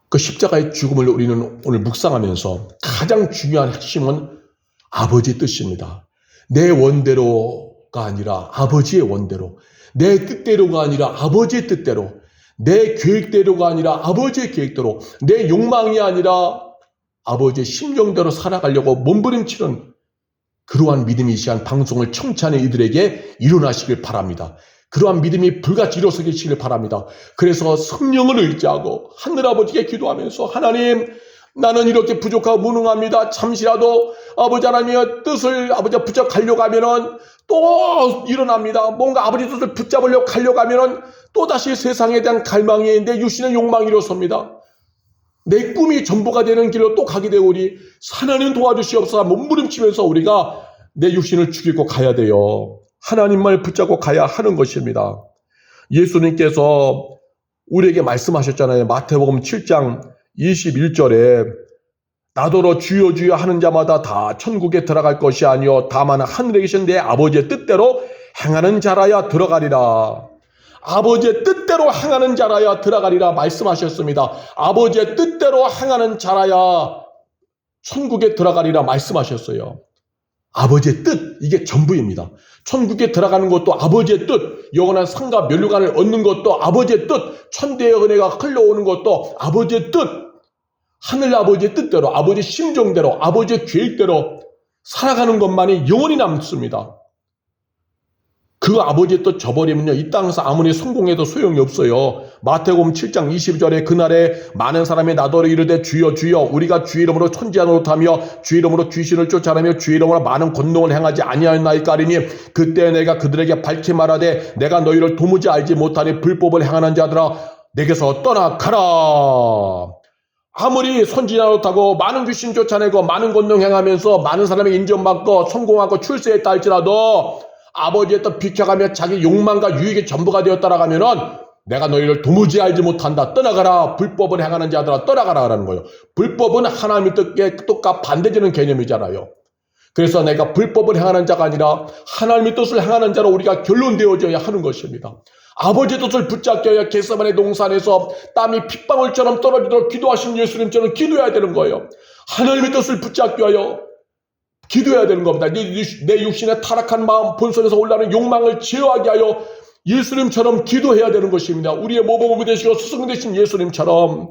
그 십자가의 죽음을 우리는 오늘 묵상하면서 가장 중요한 핵심은 아버지의 뜻입니다. 내 원대로가 아니라 아버지의 원대로, 내 뜻대로가 아니라 아버지의 뜻대로, 내 계획대로가 아니라 아버지의 계획대로, 내 욕망이 아니라 아버지의 심정대로 살아가려고 몸부림치는 그러한 믿음이 이 시간 방송을 청취하는 이들에게 일어나시길 바랍니다. 그러한 믿음이 불같이 일어서시길 바랍니다. 그래서 성령을 의지하고 하늘아버지께 기도하면서, 하나님, 나는 이렇게 부족하고 무능합니다. 잠시라도 아버지 하나님의 뜻을 아버지가 붙잡으려고 하면은 또 일어납니다. 뭔가 아버지 뜻을 붙잡으려고 하려고 하면은 또다시 세상에 대한 갈망이, 내 육신의 욕망이 일어섭니다. 내 꿈이 전부가 되는 길로 또 가게 되오니 하나님 도와주시옵소서. 몸부림치면서 우리가 내 육신을 죽이고 가야 돼요. 하나님만을 붙잡고 가야 하는 것입니다. 예수님께서 우리에게 말씀하셨잖아요. 마태복음 7장 21절에 나더러 주여 주여 하는 자마다 다 천국에 들어갈 것이 아니요 다만 하늘에 계신 내 아버지의 뜻대로 행하는 자라야 들어가리라. 아버지의 뜻대로 행하는 자라야 들어가리라 말씀하셨습니다. 아버지의 뜻대로 행하는 자라야 천국에 들어가리라 말씀하셨어요. 아버지의 뜻, 이게 전부입니다. 천국에 들어가는 것도 아버지의 뜻, 영원한 상과 면류관을 얻는 것도 아버지의 뜻, 천대의 은혜가 흘러오는 것도 아버지의 뜻, 하늘 아버지의 뜻대로, 아버지의 심정대로, 아버지의 계획대로 살아가는 것만이 영원히 남습니다. 그 아버지의 뜻 저버리면요, 이 땅에서 아무리 성공해도 소용이 없어요. 마태복음 7장 20절에 그날에 많은 사람이 나더러 이르되 주여 주여 우리가 주의 이름으로 천지한 노릇하며 주의 이름으로 귀신을 쫓아내며 주의 이름으로 많은 권능을 행하지 아니하였나이까 하리니 그때 내가 그들에게 밝히 말하되 내가 너희를 도무지 알지 못하니 불법을 행하는 자들아 내게서 떠나가라. 아무리 선지자 노릇하고 많은 귀신 쫓아내고 많은 권능 행하면서 많은 사람이 인정받고 성공하고 출세했다 할지라도 아버지의 뜻 비켜가며 자기 욕망과 유익의 전부가 되었다라 하면은 내가 너희를 도무지 알지 못한다. 떠나가라. 불법을 행하는 자들아 떠나가라 라는 거예요. 불법은 하나님의 뜻과 반대되는 개념이잖아요. 그래서 내가 불법을 행하는 자가 아니라 하나님의 뜻을 행하는 자로 우리가 결론되어져야 하는 것입니다. 아버지의 뜻을 붙잡겨야 겟세마네 동산에서 땀이 핏방울처럼 떨어지도록 기도하신 예수님처럼 기도해야 되는 거예요. 하나님의 뜻을 붙잡겨요. 기도해야 되는 겁니다. 내 육신의 타락한 마음 본성에서 올라오는 욕망을 제어하게 하여 예수님처럼 기도해야 되는 것입니다. 우리의 모범이 되시고 스승 되신 예수님처럼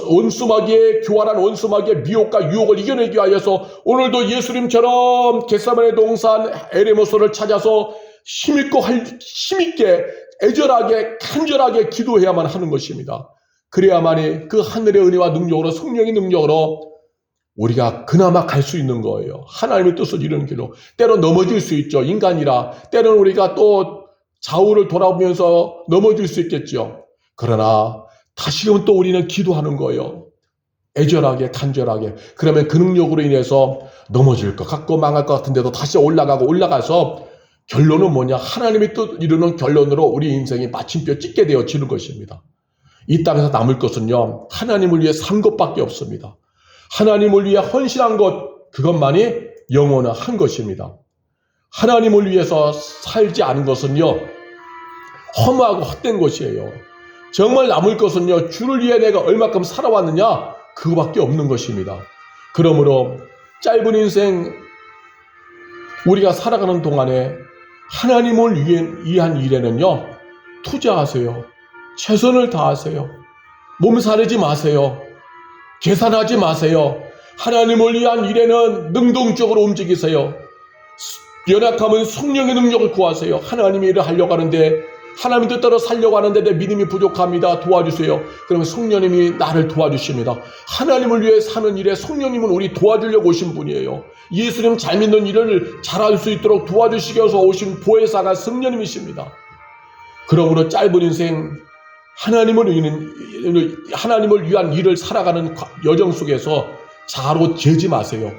원수마귀의 교활한 원수마귀의 미혹과 유혹을 이겨내기 위하여서 오늘도 예수님처럼 겟세마네 동산 에레모소를 찾아서 힘있게 애절하게 간절하게 기도해야만 하는 것입니다. 그래야만이 그 하늘의 은혜와 능력으로 성령의 능력으로 우리가 그나마 갈 수 있는 거예요. 하나님의 뜻을 이루는 길로. 때로 넘어질 수 있죠. 인간이라. 때로는 우리가 또 좌우를 돌아보면서 넘어질 수 있겠죠. 그러나 다시금 또 우리는 기도하는 거예요. 애절하게 간절하게. 그러면 그 능력으로 인해서 넘어질 것 같고 망할 것 같은데도 다시 올라가서 결론은 뭐냐? 하나님의 뜻 이루는 결론으로 우리 인생이 마침표 찍게 되어지는 것입니다. 이 땅에서 남을 것은요. 하나님을 위해 산 것밖에 없습니다. 하나님을 위해 헌신한 것, 그것만이 영원한 것입니다. 하나님을 위해서 살지 않은 것은요, 허무하고 헛된 것이에요. 정말 남을 것은요, 주를 위해 내가 얼마큼 살아왔느냐, 그거밖에 없는 것입니다. 그러므로 짧은 인생, 우리가 살아가는 동안에 하나님을 위한 일에는요, 투자하세요. 최선을 다하세요. 몸살리지 마세요. 계산하지 마세요. 하나님을 위한 일에는 능동적으로 움직이세요. 연약하면 성령의 능력을 구하세요. 하나님의 일을 하려고 하는데 하나님 뜻대로 살려고 하는데 내 믿음이 부족합니다. 도와주세요. 그러면 성령님이 나를 도와주십니다. 하나님을 위해 사는 일에 성령님은 우리 도와주려고 오신 분이에요. 예수님 잘 믿는 일을 잘할 수 있도록 도와주시기 위해서 오신 보혜사가 성령님이십니다. 그러므로 짧은 인생 하나님을 위한 일을 살아가는 여정 속에서 자로 재지 마세요.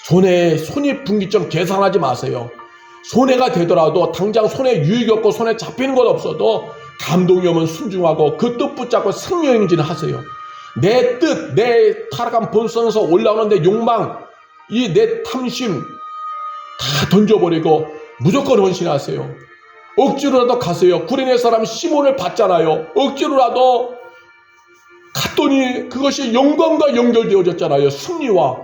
손익분기점 계산하지 마세요. 손해가 되더라도 당장 손에 유익이 없고 손에 잡히는 것 없어도 감동이 오면 순종하고 그 뜻 붙잡고 승리행진을 하세요. 내 뜻, 내 타락한 본성에서 올라오는 내 욕망, 이 내 탐심 다 던져버리고 무조건 헌신하세요. 억지로라도 가세요. 구레네 사람 시몬을 봤잖아요. 억지로라도 갔더니 그것이 영광과 연결되어졌잖아요. 승리와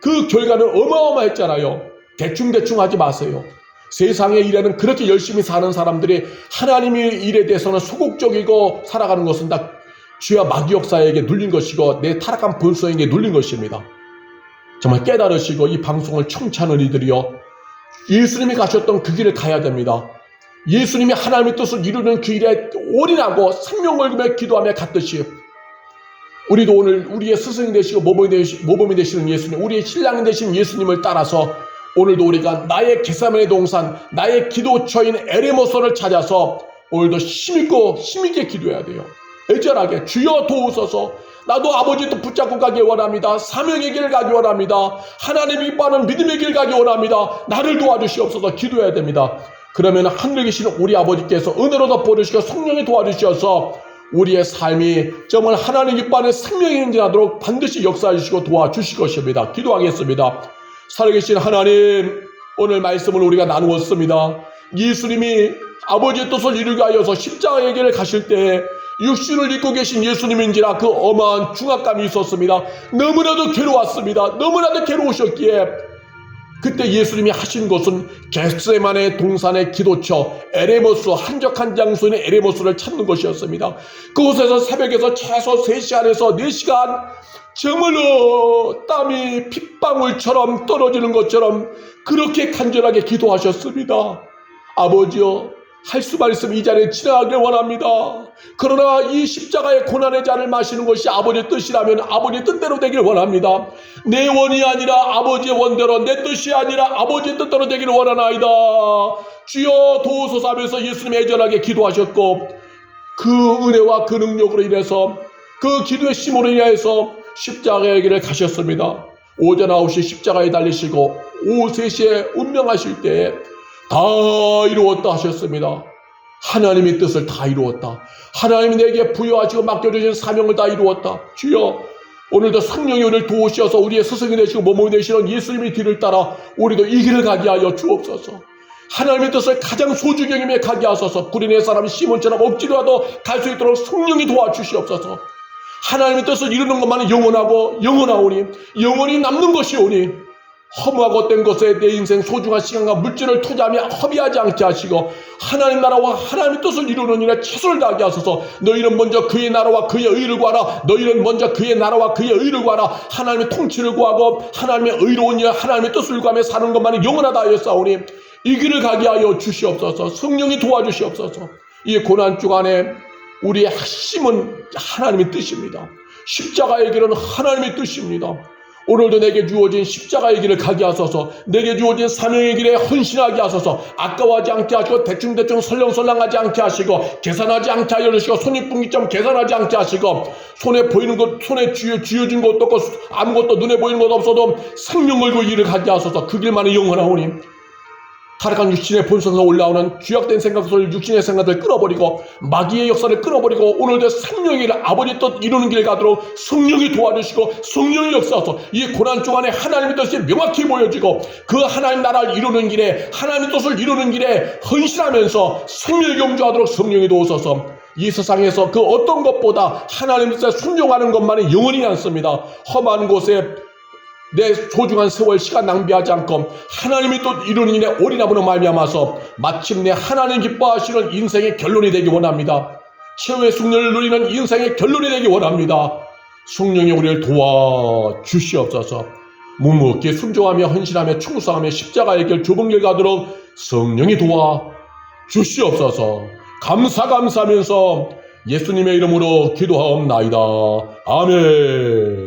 그 결과는 어마어마했잖아요. 대충 하지 마세요. 세상의 일에는 그렇게 열심히 사는 사람들이 하나님의 일에 대해서는 소극적이고 살아가는 것은 다 주야 마귀 역사에게 눌린 것이고 내 타락한 본성에게 눌린 것입니다. 정말 깨달으시고 이 방송을 청취하는 이들이요, 예수님이 가셨던 그 길을 가야 됩니다. 예수님이 하나님의 뜻을 이루는 그 일에 올인하고 생명 걸음에 기도하며 갔듯이 우리도 오늘 우리의 스승이 되시고 모범이 되시는 예수님, 우리의 신랑이 되신 예수님을 따라서 오늘도 우리가 나의 겟세마네 동산, 나의 기도처인 에레모소를 찾아서 오늘도 힘있게 기도해야 돼요. 애절하게 주여 도우소서. 나도 아버지 또 붙잡고 가기 원합니다. 사명의 길 가기 원합니다. 하나님이 기뻐하는 믿음의 길 가기 원합니다. 나를 도와주시옵소서. 기도해야 됩니다. 그러면 하늘에 계시는 우리 아버지께서 은혜로 덮어주시고 성령이 도와주셔서 우리의 삶이 정말 하나님 기뻐하는 생명이 행진하도록 반드시 역사해 주시고 도와주실 것입니다. 기도하겠습니다. 살아계신 하나님, 오늘 말씀을 우리가 나누었습니다. 예수님이 아버지의 뜻을 이루게 하여서 십자가의 길을 가실 때 육신을 입고 계신 예수님인지라 그 어마한 중압감이 있었습니다. 너무나도 괴로웠습니다. 너무나도 괴로우셨기에 그때 예수님이 하신 것은 겟세마네 동산의 기도처 에레모스, 한적한 장소인 에레모스를 찾는 것이었습니다. 그곳에서 새벽에서 최소 3시 안에서 4시간 정말로 땀이 핏방울처럼 떨어지는 것처럼 그렇게 간절하게 기도하셨습니다. 아버지여, 할 수만 있으면 이 자리에 지나가길 원합니다. 그러나 이 십자가의 고난의 잔을 마시는 것이 아버지의 뜻이라면 아버지의 뜻대로 되길 원합니다. 내 원이 아니라 아버지의 원대로, 내 뜻이 아니라 아버지의 뜻대로 되기를 원하나이다. 주여 도우소서 하면서 예수님 애절하게 기도하셨고, 그 은혜와 그 능력으로 인해서, 그 기도의 힘으로 인해서 십자가의 길을 가셨습니다. 오전 9시 십자가에 달리시고 오후 3시에 운명하실 때에 다 이루었다 하셨습니다. 하나님의 뜻을 다 이루었다. 하나님이 내게 부여하시고 맡겨주신 사명을 다 이루었다. 주여, 오늘도 성령이 우리를 도우셔서 우리의 스승이 되시고 모범이 되시는 예수님의 뒤를 따라 우리도 이 길을 가게 하여 주옵소서. 하나님의 뜻을 가장 소중히 여기며 가게 하소서. 구린의 사람 시몬처럼 억지로라도 갈 수 있도록 성령이 도와주시옵소서. 하나님의 뜻을 이루는 것만은 영원하고 영원하오니, 영원히 남는 것이오니, 허무하고 된 것에 내 인생 소중한 시간과 물질을 투자하며 허비하지 않게 하시고 하나님 나라와 하나님의 뜻을 이루는 일에 최선을 다하게 하소서. 너희는 먼저 그의 나라와 그의 의를 구하라. 너희는 먼저 그의 나라와 그의 의를 구하라. 하나님의 통치를 구하고 하나님의 의로운 일, 하나님의 뜻을 구하며 사는 것만이 영원하다 하였사오니 이 길을 가게 하여 주시옵소서. 성령이 도와주시옵소서. 이 고난 주간에 우리의 핵심은 하나님의 뜻입니다. 십자가의 길은 하나님의 뜻입니다. 오늘도 내게 주어진 십자가의 길을 가게 하소서. 내게 주어진 사명의 길에 헌신하게 하소서. 아까워하지 않게 하시고 대충대충 설렁설렁하지 않게 하시고 계산하지 않게 하여 주시고 손익분기점 계산하지 않게 하시고 손에 보이는 것, 손에 쥐어진 것도 없고 아무것도 눈에 보이는 것 없어도 생명 걸고 일을 가게 하소서. 그 길만이 영원하오니 타락한 육신의 본성에서 올라오는 죄악된 생각을 육신의 생각을 끊어버리고 마귀의 역사를 끊어버리고 오늘도 생명의 길, 아버지 뜻 이루는 길 가도록 성령이 도와주시고 성령이 역사하소서. 이 고난 주간에 하나님의 뜻이 명확히 보여지고 그 하나님 나라를 이루는 길에 하나님의 뜻을 이루는 길에 헌신하면서 생명을 경주하도록 성령이 도우소서. 이 세상에서 그 어떤 것보다 하나님의 뜻에 순종하는 것만이 영원히 남습니다. 험한 곳에 내 소중한 세월 시간 낭비하지 않고 하나님이 또 이루는 일에 올인함으로 말미암아서 마침내 하나님 기뻐하시는 인생의 결론이 되기 원합니다. 최후의 승리를 누리는 인생의 결론이 되기 원합니다. 성령이 우리를 도와주시옵소서. 묵묵히 순종하며 헌신하며 충성하며 십자가의 길 좁은 길 가도록 성령이 도와주시옵소서. 감사하면서 예수님의 이름으로 기도하옵나이다. 아멘.